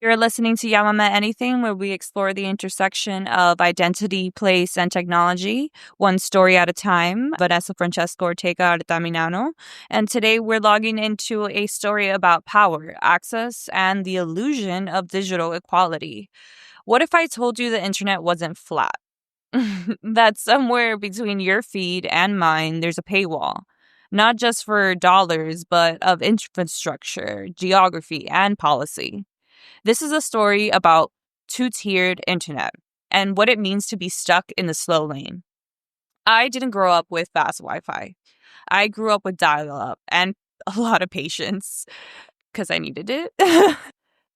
You're listening to Llamame Anything, where we explore the intersection of identity, place, and technology, one story at a time. Vanessa Francesca Ortega. And today we're logging into a story about power, access, and the illusion of digital equality. What if I told you the internet wasn't flat? That somewhere between your feed and mine, there's a paywall. Not just for dollars, but of infrastructure, geography, and policy. This is a story about two-tiered internet and what it means to be stuck in the slow lane. I didn't grow up with fast Wi-Fi. I grew up with dial-up and a lot of patience because I needed it.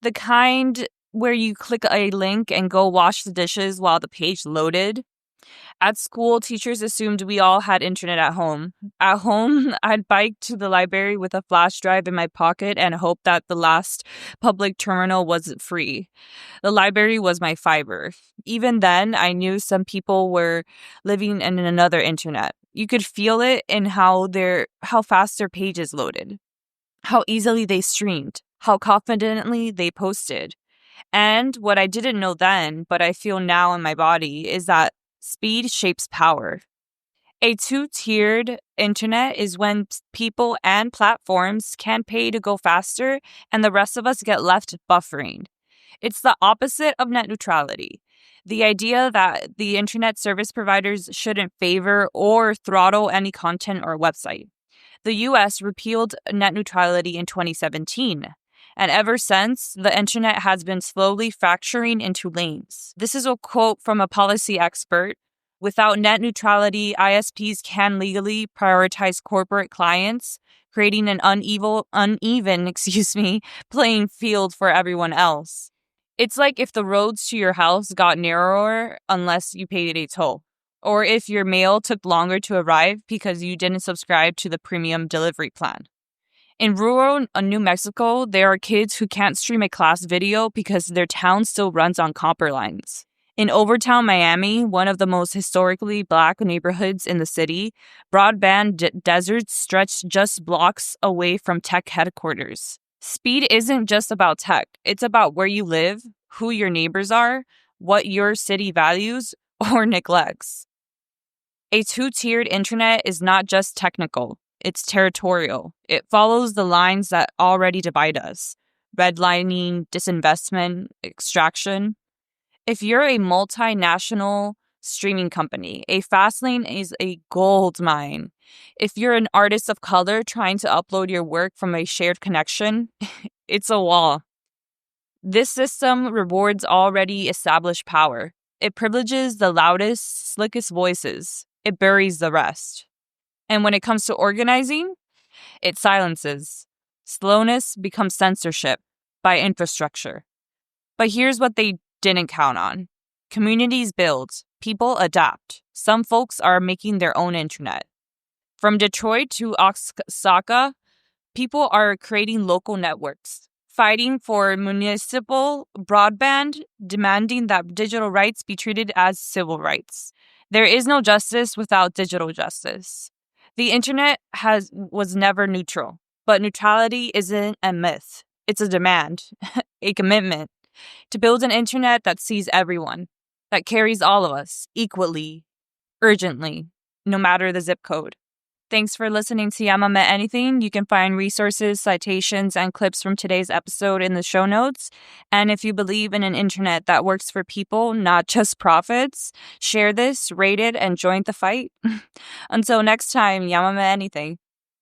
The kind where you click a link and go wash the dishes while the page loaded. At school, teachers assumed we all had internet at home. At home, I'd bike to the library with a flash drive in my pocket and hope that the last public terminal wasn't free. The library was my fiber. Even then, I knew some people were living in another internet. You could feel it in how fast their pages loaded, how easily they streamed, how confidently they posted. And what I didn't know then, but I feel now in my body, is that speed shapes power. A two-tiered internet is when people and platforms can pay to go faster and the rest of us get left buffering. It's the opposite of net neutrality. The idea that the internet service providers shouldn't favor or throttle any content or website. The US repealed net neutrality in 2017. And ever since, the internet has been slowly fracturing into lanes. This is a quote from a policy expert. Without net neutrality, ISPs can legally prioritize corporate clients, creating an uneven playing field for everyone else. It's like if the roads to your house got narrower unless you paid a toll, or if your mail took longer to arrive because you didn't subscribe to the premium delivery plan. In rural New Mexico, there are kids who can't stream a class video because their town still runs on copper lines. In Overtown, Miami, one of the most historically Black neighborhoods in the city, broadband deserts stretch just blocks away from tech headquarters. Speed isn't just about tech. It's about where you live, who your neighbors are, what your city values or neglects. A two-tiered internet is not just technical. It's territorial. It follows the lines that already divide us. Redlining, disinvestment, extraction. If you're a multinational streaming company, a fast lane is a gold mine. If you're an artist of color trying to upload your work from a shared connection, it's a wall. This system rewards already established power. It privileges the loudest, slickest voices. It buries the rest. And when it comes to organizing, it silences. Slowness becomes censorship by infrastructure. But here's what they didn't count on. Communities build. People adapt. Some folks are making their own internet. From Detroit to Osaka, people are creating local networks, fighting for municipal broadband, demanding that digital rights be treated as civil rights. There is no justice without digital justice. The internet was never neutral, but neutrality isn't a myth. It's a demand, a commitment to build an internet that sees everyone, that carries all of us equally, urgently, no matter the zip code. Thanks for listening to Llamame Anything. You can find resources, citations, and clips from today's episode in the show notes. And if you believe in an internet that works for people, not just profits, share this, rate it, and join the fight. Until next time, Llamame Anything.